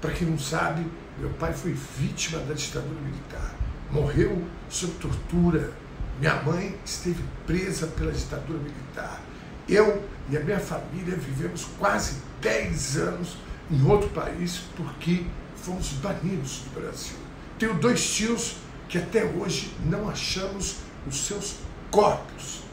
Para quem não sabe, meu pai foi vítima da ditadura militar. Morreu sob tortura. Minha mãe esteve presa pela ditadura militar. Eu e a minha família vivemos quase 10 anos em outro país porque fomos banidos do Brasil. Tenho 2 tios que até hoje não achamos os seus corpos.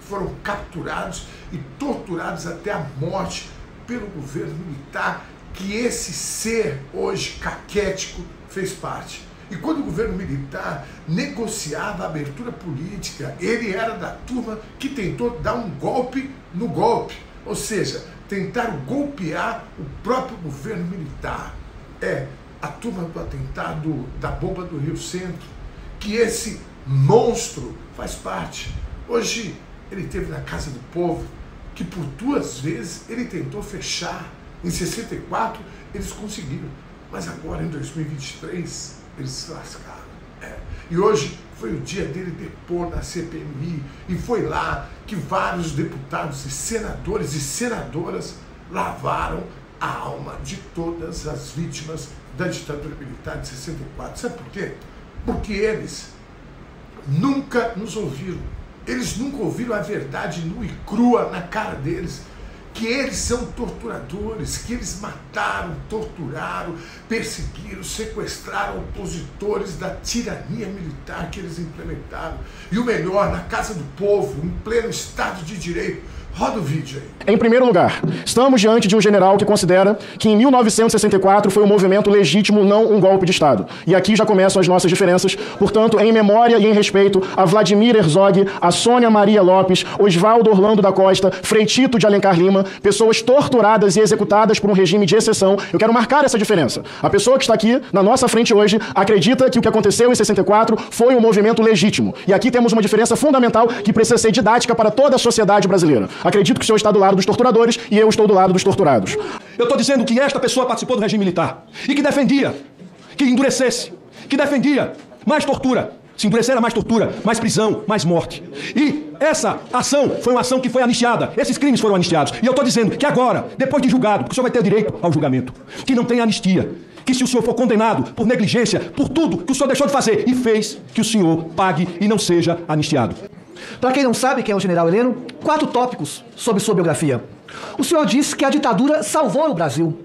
Foram capturados e torturados até a morte pelo governo militar, que esse ser hoje caquético fez parte. E quando o governo militar negociava a abertura política, ele era da turma que tentou dar um golpe no golpe, ou seja, tentaram golpear o próprio governo militar. A turma do atentado da bomba do Rio Centro, que esse monstro faz parte. Hoje ele esteve na Casa do Povo, que por 2 vezes ele tentou fechar. Em 64 eles conseguiram, mas agora em 2023 eles se lascaram. E hoje foi o dia dele depor na CPMI, e foi lá que vários deputados e senadores e senadoras lavaram a alma de todas as vítimas da ditadura militar de 64. Sabe por quê? Porque eles nunca nos ouviram. Eles nunca ouviram a verdade nua e crua na cara deles, que eles são torturadores, que eles mataram, torturaram, perseguiram, sequestraram opositores da tirania militar que eles implementaram. E o melhor, na Casa do Povo, em pleno Estado de Direito. Roda o vídeo aí. Em primeiro lugar, estamos diante de um general que considera que em 1964 foi um movimento legítimo, não um golpe de Estado. E aqui já começam as nossas diferenças. Portanto, em memória e em respeito a Vladimir Herzog, a Sônia Maria Lopes, Oswaldo Orlando da Costa, Frei Tito de Alencar Lima, pessoas torturadas e executadas por um regime de exceção, eu quero marcar essa diferença. A pessoa que está aqui na nossa frente hoje acredita que o que aconteceu em 64 foi um movimento legítimo. E aqui temos uma diferença fundamental que precisa ser didática para toda a sociedade brasileira. Acredito que o senhor está do lado dos torturadores e eu estou do lado dos torturados. Eu estou dizendo que esta pessoa participou do regime militar e que defendia que endurecesse, que defendia mais tortura. Se endurecer era mais tortura, mais prisão, mais morte. E essa ação foi uma ação que foi anistiada. Esses crimes foram anistiados. E eu estou dizendo que agora, depois de julgado, porque o senhor vai ter direito ao julgamento, que não tem anistia. Que se o senhor for condenado por negligência, por tudo que o senhor deixou de fazer e fez, que o senhor pague e não seja anistiado. Para quem não sabe quem é o general Heleno, 4 tópicos sobre sua biografia. O senhor disse que a ditadura salvou o Brasil.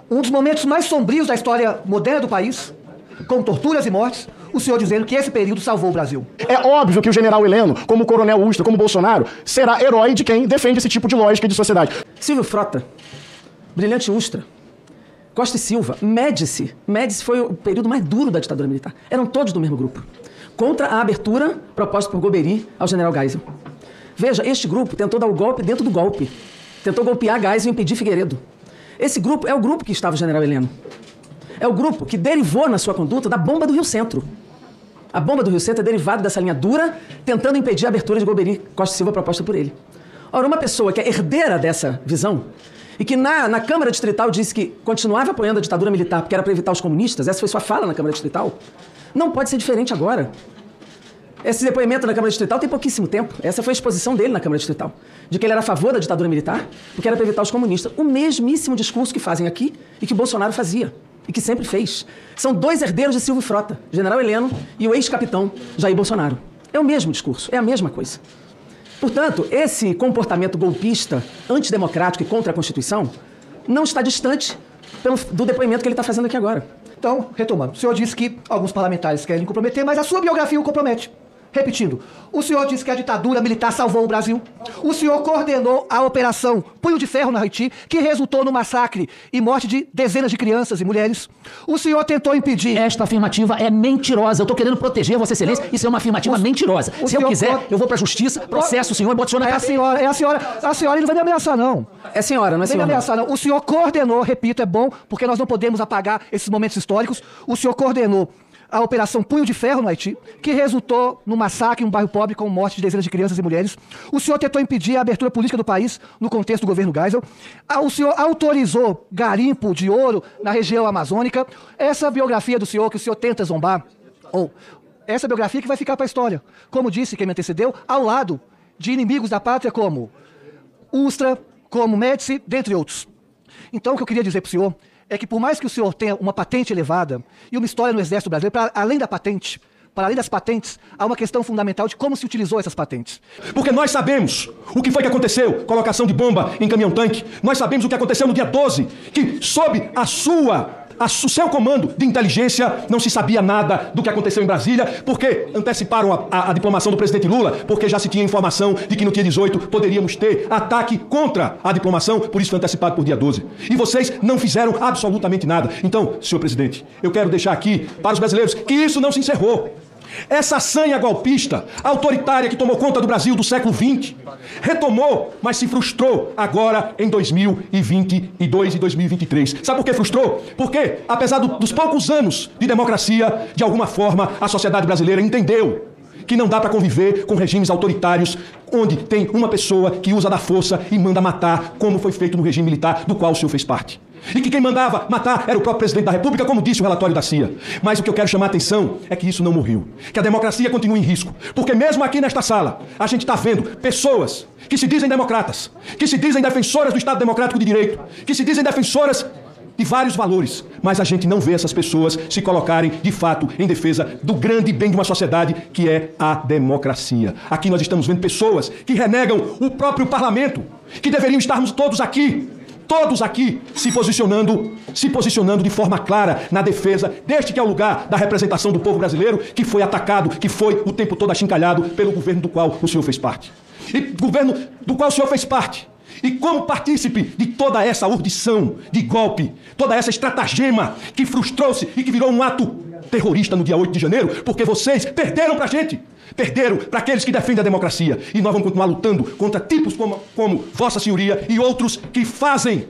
Um dos momentos mais sombrios da história moderna do país, com torturas e mortes, o senhor dizendo que esse período salvou o Brasil. É óbvio que o general Heleno, como o coronel Ustra, como Bolsonaro, será herói de quem defende esse tipo de lógica de sociedade. Silvio Frota, Brilhante Ustra, Costa e Silva, Médici. Médici foi o período mais duro da ditadura militar. Eram todos do mesmo grupo. Contra a abertura proposta por Golbery ao general Geisel. Veja, este grupo tentou dar o golpe dentro do golpe. Tentou golpear Geisel e impedir Figueiredo. Esse grupo é o grupo que estava o general Heleno. É o grupo que derivou na sua conduta da bomba do Rio Centro. A bomba do Rio Centro é derivada dessa linha dura, tentando impedir a abertura de Golbery Costa e Silva proposta por ele. Ora, uma pessoa que é herdeira dessa visão e que na Câmara Distrital disse que continuava apoiando a ditadura militar porque era para evitar os comunistas, essa foi sua fala na Câmara Distrital, não pode ser diferente agora. Esse depoimento na Câmara Distrital tem pouquíssimo tempo. Essa foi a exposição dele na Câmara Distrital. De que ele era a favor da ditadura militar, porque era para evitar os comunistas. O mesmíssimo discurso que fazem aqui e que Bolsonaro fazia. E que sempre fez. São 2 herdeiros de Silvio Frota, general Heleno e o ex-capitão Jair Bolsonaro. É o mesmo discurso, é a mesma coisa. Portanto, esse comportamento golpista, antidemocrático e contra a Constituição, não está distante do depoimento que ele está fazendo aqui agora. Então, retomando, o senhor disse que alguns parlamentares querem comprometer, mas a sua biografia o compromete. Repetindo, o senhor disse que a ditadura militar salvou o Brasil. O senhor coordenou a operação Punho de Ferro na Haiti, que resultou no massacre e morte de dezenas de crianças e mulheres. O senhor tentou impedir... Esta afirmativa é mentirosa. Eu estou querendo proteger Vossa Excelência. Isso é uma afirmativa mentirosa. Se eu quiser, eu vou para a justiça, processo o senhor e boto o senhor na cadeia. A senhora não vai me ameaçar, não. É senhora, não é senhora. Não vai me ameaçar, não. O senhor coordenou, repito, é bom, porque nós não podemos apagar esses momentos históricos. O senhor coordenou a Operação Punho de Ferro no Haiti, que resultou no massacre em um bairro pobre com morte de dezenas de crianças e mulheres. O senhor tentou impedir a abertura política do país no contexto do governo Geisel. O senhor autorizou garimpo de ouro na região amazônica. Essa biografia do senhor, que o senhor tenta zombar, ou essa biografia que vai ficar para a história, como disse quem me antecedeu, ao lado de inimigos da pátria como Ustra, como Médici, dentre outros. Então, o que eu queria dizer para o senhor é que por mais que o senhor tenha uma patente elevada e uma história no Exército Brasileiro, para além das patentes, há uma questão fundamental de como se utilizou essas patentes. Porque nós sabemos o que foi que aconteceu, colocação de bomba em caminhão-tanque. Nós sabemos o que aconteceu no dia 12, que sob o seu comando de inteligência não se sabia nada do que aconteceu em Brasília, porque anteciparam a diplomação do presidente Lula, porque já se tinha informação de que no dia 18 poderíamos ter ataque contra a diplomação, por isso foi antecipado por dia 12. E vocês não fizeram absolutamente nada. Então, senhor presidente, eu quero deixar aqui para os brasileiros que isso não se encerrou. Essa sanha golpista, autoritária que tomou conta do Brasil do século XX, retomou, mas se frustrou agora em 2022 e 2023. Sabe por que frustrou? Porque, apesar dos poucos anos de democracia, de alguma forma a sociedade brasileira entendeu que não dá para conviver com regimes autoritários onde tem uma pessoa que usa da força e manda matar, como foi feito no regime militar do qual o senhor fez parte. E que quem mandava matar era o próprio presidente da República, como disse o relatório da CIA. Mas o que eu quero chamar a atenção é que isso não morreu. Que a democracia continua em risco. Porque mesmo aqui nesta sala, a gente está vendo pessoas que se dizem democratas, que se dizem defensoras do Estado Democrático de Direito, que se dizem defensoras de vários valores, mas a gente não vê essas pessoas se colocarem, de fato, em defesa do grande bem de uma sociedade, que é a democracia. Aqui nós estamos vendo pessoas que renegam o próprio parlamento, que deveriam estarmos todos aqui se posicionando de forma clara na defesa deste que é o lugar da representação do povo brasileiro, que foi atacado, que foi o tempo todo achincalhado pelo governo do qual o senhor fez parte. E governo do qual o senhor fez parte. E como partícipe de toda essa urdição de golpe, toda essa estratagema que frustrou-se e que virou um ato terrorista no dia 8 de janeiro, porque vocês perderam pra gente, perderam para aqueles que defendem a democracia. E nós vamos continuar lutando contra tipos como Vossa Senhoria e outros que fazem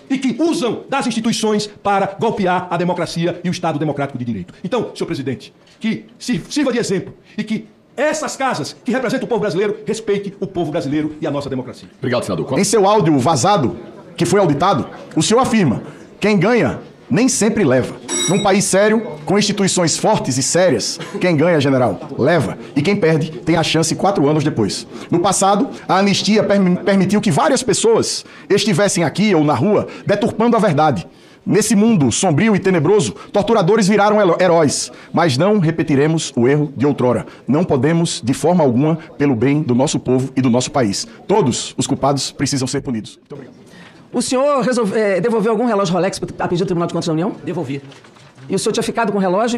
e que usam das instituições para golpear a democracia e o Estado Democrático de Direito. Então, senhor presidente, que sirva de exemplo e que essas casas que representam o povo brasileiro respeitem o povo brasileiro e a nossa democracia. Obrigado, senador. Em seu áudio vazado, que foi auditado, o senhor afirma: quem ganha nem sempre leva. Num país sério, com instituições fortes e sérias, quem ganha, general, leva. E quem perde tem a chance 4 anos depois. No passado, a anistia permitiu que várias pessoas estivessem aqui ou na rua deturpando a verdade. Nesse mundo sombrio e tenebroso, torturadores viraram heróis, mas não repetiremos o erro de outrora. Não podemos, de forma alguma, pelo bem do nosso povo e do nosso país. Todos os culpados precisam ser punidos. Muito obrigado. O senhor devolveu algum relógio Rolex a pedido do Tribunal de Contas da União? Devolvi. E o senhor tinha ficado com o relógio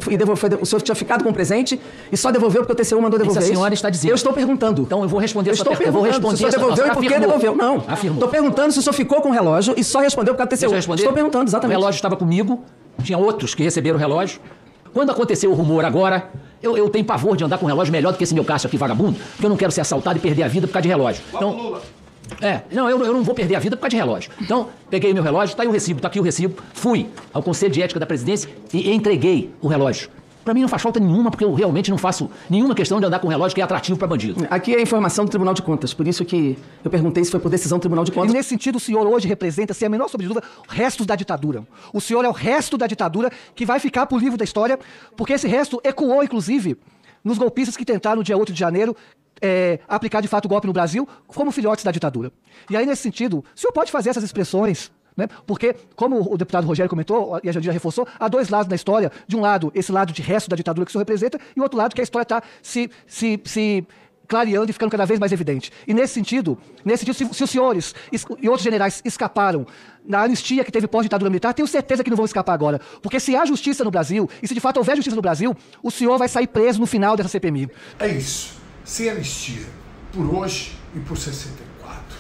o senhor tinha ficado com o presente e só devolveu porque o TCU mandou devolver isso? A senhora está dizendo. Eu estou perguntando. Então eu vou responder a sua pergunta. Eu vou responder se o senhor devolveu e por que devolveu. Não. Afirmou. Estou perguntando se o senhor ficou com o relógio e só respondeu por causa do TCU. Estou perguntando, exatamente. O relógio estava comigo, tinha outros que receberam o relógio. Quando aconteceu o rumor agora, eu tenho pavor de andar com um relógio melhor do que esse meu Cássio aqui, vagabundo, porque eu não quero ser assaltado e perder a vida por causa de relógio. Então, eu não vou perder a vida por causa de relógio. Então, peguei o meu relógio, tá aí o recibo, tá aqui o recibo, fui ao Conselho de Ética da Presidência e entreguei o relógio. Pra mim não faz falta nenhuma, porque eu realmente não faço nenhuma questão de andar com um relógio que é atrativo pra bandido. Aqui é a informação do Tribunal de Contas, por isso que eu perguntei se foi por decisão do Tribunal de Contas. E nesse sentido, o senhor hoje representa, sem a menor sombra de dúvida, restos da ditadura. O senhor é o resto da ditadura que vai ficar pro livro da história, porque esse resto ecoou, inclusive, nos golpistas que tentaram, no dia 8 de janeiro, aplicar de fato o golpe no Brasil como filhotes da ditadura. E aí, nesse sentido, o senhor pode fazer essas expressões, né? Porque, como o deputado Rogério comentou, e a Jandira reforçou, há dois lados da história. De um lado, esse lado de resto da ditadura que o senhor representa, e o outro lado que a história está se clareando e ficando cada vez mais evidente. E nesse sentido, se os senhores e outros generais escaparam na anistia que teve pós-ditadura militar, tenho certeza que não vão escapar agora. Porque se há justiça no Brasil, e se de fato houver justiça no Brasil, o senhor vai sair preso no final dessa CPMI. É isso. Sem anistia, por hoje e por 64.